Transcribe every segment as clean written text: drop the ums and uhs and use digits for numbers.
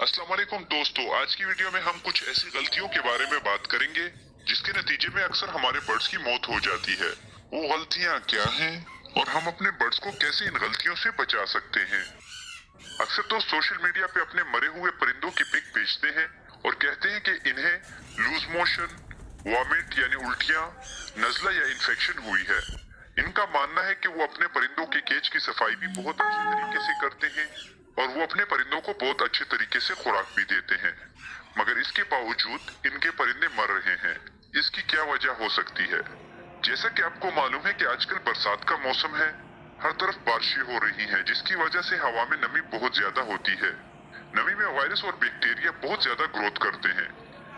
अस्सलाम वालेकुम दोस्तों, आज की वीडियो में हम कुछ ऐसी गलतियों के बारे में बात करेंगे जिसके नतीजे में अक्सर हमारे बर्ड्स की मौत हो जाती है। वो गलतियां क्या हैं और हम अपने बर्ड्स को कैसे इन गलतियों से बचा सकते हैं। अक्सर तो सोशल मीडिया पे अपने मरे हुए परिंदों की पिक भेजते हैं और कहते हैं कि इन्हें लूज मोशन, वॉमिट यानी उल्टियां, नज़ला या इन्फेक्शन हुई है। इनका मानना है कि वो अपने परिंदों के केज की सफाई भी बहुत अच्छी तरीके से करते हैं और वो अपने परिंदों को बहुत अच्छे तरीके से खुराक भी देते हैं, मगर इसके बावजूद इनके परिंदे मर रहे हैं। इसकी क्या वजह हो सकती है? जैसा कि आपको मालूम है कि आजकल बरसात का मौसम है, हर तरफ बारिशें हो रही हैं, जिसकी वजह से हवा में नमी बहुत ज्यादा होती है। नमी में वायरस और बैक्टीरिया बहुत ज्यादा ग्रोथ करते हैं।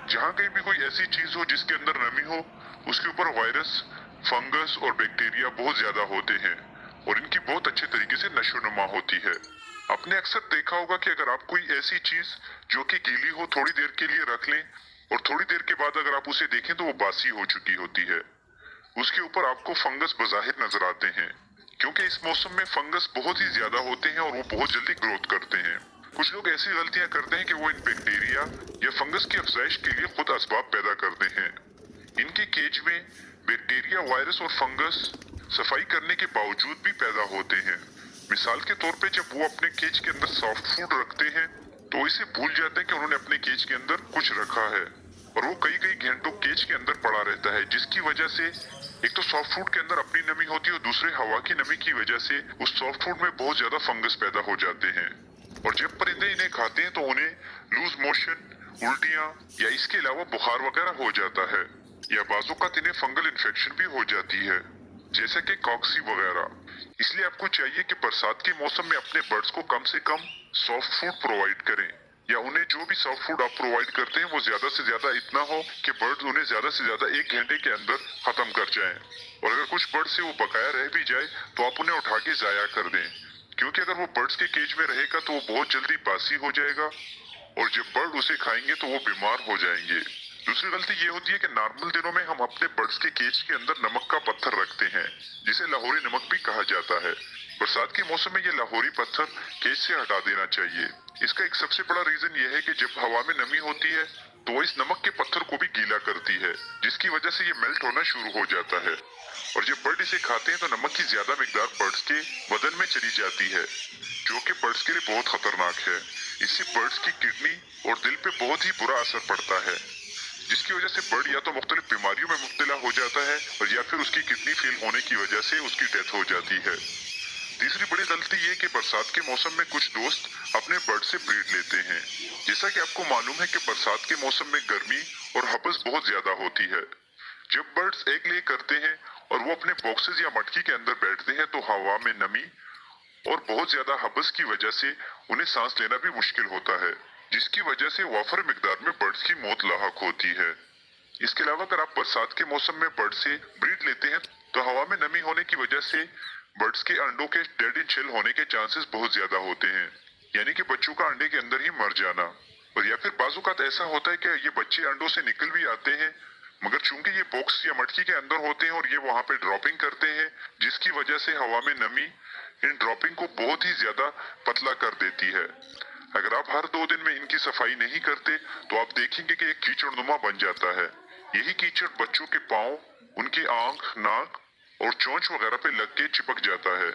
जहाँ कहीं भी कोई ऐसी चीज हो जिसके अंदर नमी हो, उसके ऊपर वायरस, फंगस और बैक्टीरिया बहुत ज्यादा होते हैं और इनकी बहुत अच्छे तरीके से नशोनुमा होती है। आपने अक्सर देखा होगा कि अगर आप कोई ऐसी चीज जो कि गीली हो थोड़ी देर के लिए रख लें और थोड़ी देर के बाद अगर आप उसे देखें तो वो बासी हो चुकी होती है। उसके ऊपर आपको फंगस बज़ाहिर नजर आते हैं, क्योंकि इस मौसम में फंगस बहुत ही ज्यादा होते हैं और वो बहुत जल्दी ग्रोथ करते हैं। कुछ लोग ऐसी गलतियां करते हैं कि वो इन बैक्टीरिया या फंगस की अफजाइश के लिए खुद असबाब पैदा करते हैं। इनके केज में बैक्टीरिया, वायरस और फंगस सफाई करने के बावजूद भी पैदा होते हैं। मिसाल के तौर पे जब वो अपने केज के अंदर सॉफ्ट फूड रखते हैं तो इसे भूल जाते हैं कि उन्होंने अपने केज के अंदर कुछ रखा है और वो कई कई घंटों केज के अंदर पड़ा रहता है, जिसकी वजह से एक तो सॉफ्ट फूड के अंदर अपनी नमी होती है और दूसरे हवा की नमी की वजह से उस सॉफ्ट फूड में बहुत ज्यादा फंगस पैदा हो जाते हैं और जब परिंदे इन्हें खाते हैं तो उन्हें लूज मोशन, उल्टियां या इसके अलावा बुखार वगैरह हो जाता है या बाज़ों इन्हें फंगल इन्फेक्शन भी हो जाती है, जैसे कि कॉक्सी वगैरह। इसलिए आपको चाहिए कि बरसात के मौसम में अपने बर्ड्स को कम से कम सॉफ्ट फूड प्रोवाइड करें या उन्हें जो भी सॉफ्ट फूड आप प्रोवाइड करते हैं वो ज्यादा से ज्यादा इतना हो कि बर्ड्स उन्हें ज्यादा से ज्यादा 1 घंटे के अंदर खत्म कर जाएं। और अगर कुछ बर्ड से वो बकाया रह भी जाए तो आप उन्हें उठा के जाया कर दें, क्योंकि अगर वो बर्ड्स के केज में रहेगा तो वो बहुत जल्दी बासी हो जाएगा और जब बर्ड उसे खाएंगे तो वो बीमार हो जाएंगे। दूसरी गलती ये होती है कि नॉर्मल दिनों में हम अपने बर्ड्स के केज के अंदर नमक का पत्थर रखते हैं, जिसे लाहौरी नमक भी कहा जाता है। बरसात के मौसम में ये लाहौरी पत्थर केज से हटा देना चाहिए। इसका एक सबसे बड़ा रीजन ये है कि जब हवा में नमी होती है तो वो इस नमक के पत्थर को भी गीला करती है, जिसकी वजह से ये मेल्ट होना शुरू हो जाता है और जब बर्ड इसे खाते हैं तो नमक की ज्यादा मिकदार बर्ड्स के बदन में चली जाती है, जो कि बर्ड्स के लिए बहुत खतरनाक है। इससे बर्ड्स की किडनी और दिल पे बहुत ही बुरा असर पड़ता है, जिसकी वजह से बर्ड या तो मुख्तलिफ बीमारियों में मुब्तला हो जाता है और या फिर उसकी किडनी फेल होने की वजह से उसकी डेथ हो जाती है। तीसरी बड़ी गलती ये कि बरसात के मौसम में कुछ दोस्त अपने बर्ड से ब्रीड लेते हैं। जैसा कि आपको मालूम है कि बरसात के मौसम में गर्मी और हबस बहुत ज्यादा होती है। जब बर्ड्स एग ले करते हैं और वो अपने बॉक्सेस या मटकी के अंदर बैठते हैं तो हवा में नमी और बहुत ज्यादा हबस की वजह से उन्हें सांस लेना भी मुश्किल होता है, जिसकी वजह से वाफर मिकदार में बर्ड्स की मौत लाहक होती है। इसके अलावा अगर आप बरसात के मौसम में बर्ड से ब्रीड लेते हैं तो हवा में नमी होने की वजह से बर्ड्स के अंडों के डेड इन शेल होने के चांसेस बहुत ज्यादा होते हैं, यानी कि बच्चों का अंडे के अंदर ही मर जाना। और या फिर बाजुकात ऐसा होता है कि ये बच्चे अंडों से निकल भी आते हैं, मगर चूंकि ये बॉक्स या मटकी के अंदर होते हैं और ये वहां पे ड्रॉपिंग करते हैं, जिसकी वजह से हवा में नमी इन ड्रॉपिंग को बहुत ही ज्यादा पतला कर देती है। अगर आप हर 2 दिन में इनकी सफाई नहीं करते तो आप देखेंगे कि एक कीचड़नुमा बन जाता है। यही कीचड़ बच्चों के पाँव, उनकी आंख, नाक और चोंच वगैरह पे लग के चिपक जाता है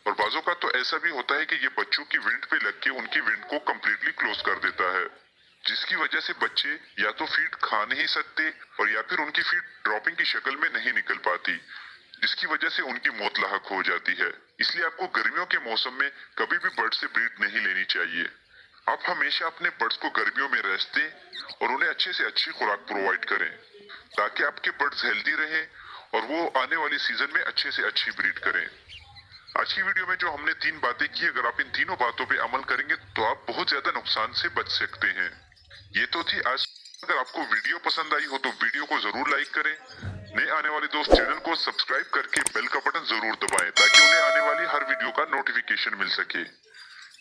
और बाजों का तो ऐसा भी होता है कि ये बच्चों की विंड पे लग के उनकी विंड को कम्प्लीटली क्लोज कर देता है, जिसकी वजह से बच्चे या तो फीड खा नहीं सकते और या फिर उनकी फीड ड्रॉपिंग की शक्ल में नहीं निकल पाती, जिसकी वजह से उनकी मौत लाहक हो जाती है। इसलिए आपको गर्मियों के मौसम में कभी भी बर्ड से ब्रीड नहीं लेनी चाहिए। आप हमेशा अपने बर्ड्स को गर्मियों में रेस्ट दें और उन्हें अच्छे से अच्छी खुराक प्रोवाइड करें, ताकि आपके बर्ड्स हेल्दी रहें और वो आने वाली सीजन में अच्छे से अच्छी ब्रीड करें। आज की वीडियो में जो हमने 3 बातें की, अगर आप इन तीनों बातों पे अमल करेंगे तो आप बहुत ज्यादा नुकसान से बच सकते हैं। ये तो थी आज। अगर आपको वीडियो पसंद आई हो तो वीडियो को जरूर लाइक करें। नए आने वाले दोस्त चैनल को सब्सक्राइब करके बेल का बटन जरूर दबाएं, ताकि उन्हें आने वाली हर वीडियो का नोटिफिकेशन मिल सके।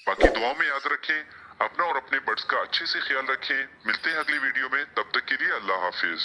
बाकी दुआओं में याद रखें, अपना और अपने बर्ड्स का अच्छे से ख्याल रखें। मिलते हैं अगली वीडियो में, तब तक के लिए अल्लाह हाफिज।